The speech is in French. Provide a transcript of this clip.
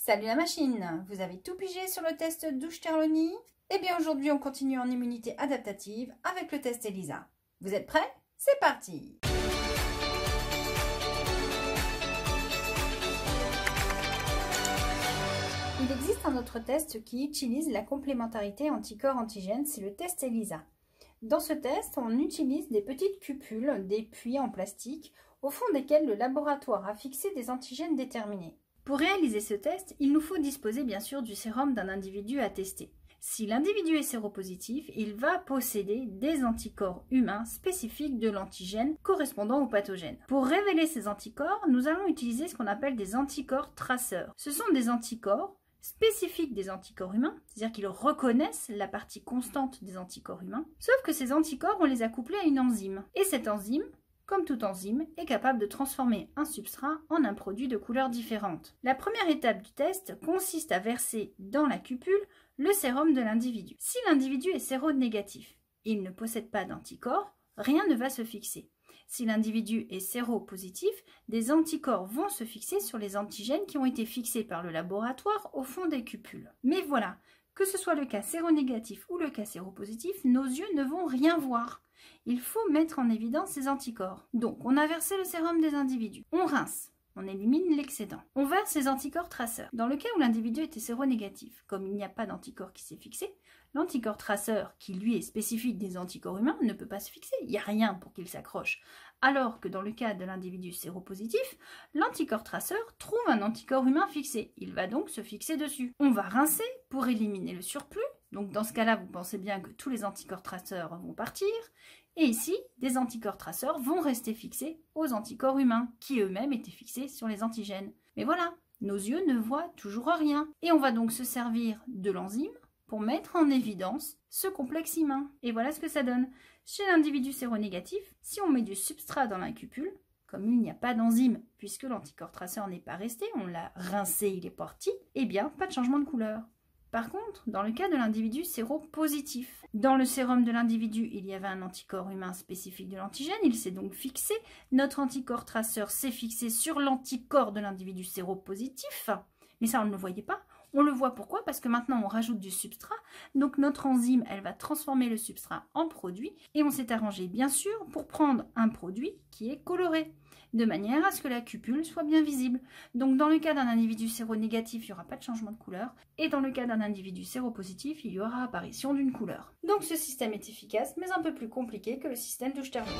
Salut la machine! Vous avez tout pigé sur le test Douche-Terloni? Eh bien aujourd'hui on continue en immunité adaptative avec le test ELISA. Vous êtes prêts? C'est parti! Il existe un autre test qui utilise la complémentarité anticorps-antigène, c'est le test ELISA. Dans ce test, on utilise des petites cupules, des puits en plastique, au fond desquels le laboratoire a fixé des antigènes déterminés. Pour réaliser ce test, il nous faut disposer bien sûr du sérum d'un individu à tester. Si l'individu est séropositif, il va posséder des anticorps humains spécifiques de l'antigène correspondant au pathogène. Pour révéler ces anticorps, nous allons utiliser ce qu'on appelle des anticorps traceurs. Ce sont des anticorps spécifiques des anticorps humains, c'est-à-dire qu'ils reconnaissent la partie constante des anticorps humains, sauf que ces anticorps, on les a couplés à une enzyme. Et cette enzyme, comme toute enzyme, est capable de transformer un substrat en un produit de couleurs différentes. La première étape du test consiste à verser dans la cupule le sérum de l'individu. Si l'individu est séronégatif, il ne possède pas d'anticorps, rien ne va se fixer. Si l'individu est séropositif, des anticorps vont se fixer sur les antigènes qui ont été fixés par le laboratoire au fond des cupules. Mais voilà, que ce soit le cas séronégatif ou le cas séropositif, nos yeux ne vont rien voir. Il faut mettre en évidence ces anticorps. Donc, on a versé le sérum des individus. On rince. On élimine l'excédent. On verse les anticorps traceurs. Dans le cas où l'individu était séronégatif, comme il n'y a pas d'anticorps qui s'est fixé, l'anticorps traceur, qui lui est spécifique des anticorps humains, ne peut pas se fixer. Il n'y a rien pour qu'il s'accroche. Alors que dans le cas de l'individu séropositif, l'anticorps traceur trouve un anticorps humain fixé. Il va donc se fixer dessus. On va rincer pour éliminer le surplus. Donc dans ce cas-là, vous pensez bien que tous les anticorps traceurs vont partir. Et ici, des anticorps traceurs vont rester fixés aux anticorps humains, qui eux-mêmes étaient fixés sur les antigènes. Mais voilà, nos yeux ne voient toujours rien. Et on va donc se servir de l'enzyme pour mettre en évidence ce complexe humain. Et voilà ce que ça donne. Chez l'individu séronégatif, si on met du substrat dans la cupule, comme il n'y a pas d'enzyme, puisque l'anticorps traceur n'est pas resté, on l'a rincé, il est parti, eh bien, pas de changement de couleur. Par contre, dans le cas de l'individu séropositif, dans le sérum de l'individu, il y avait un anticorps humain spécifique de l'antigène, il s'est donc fixé. Notre anticorps traceur s'est fixé sur l'anticorps de l'individu séropositif, mais ça on ne le voyait pas. On le voit pourquoi? Parce que maintenant on rajoute du substrat, donc notre enzyme elle va transformer le substrat en produit et on s'est arrangé bien sûr pour prendre un produit qui est coloré, de manière à ce que la cupule soit bien visible. Donc dans le cas d'un individu séronégatif, il n'y aura pas de changement de couleur et dans le cas d'un individu séropositif, il y aura apparition d'une couleur. Donc ce système est efficace mais un peu plus compliqué que le système Douche-Terloni.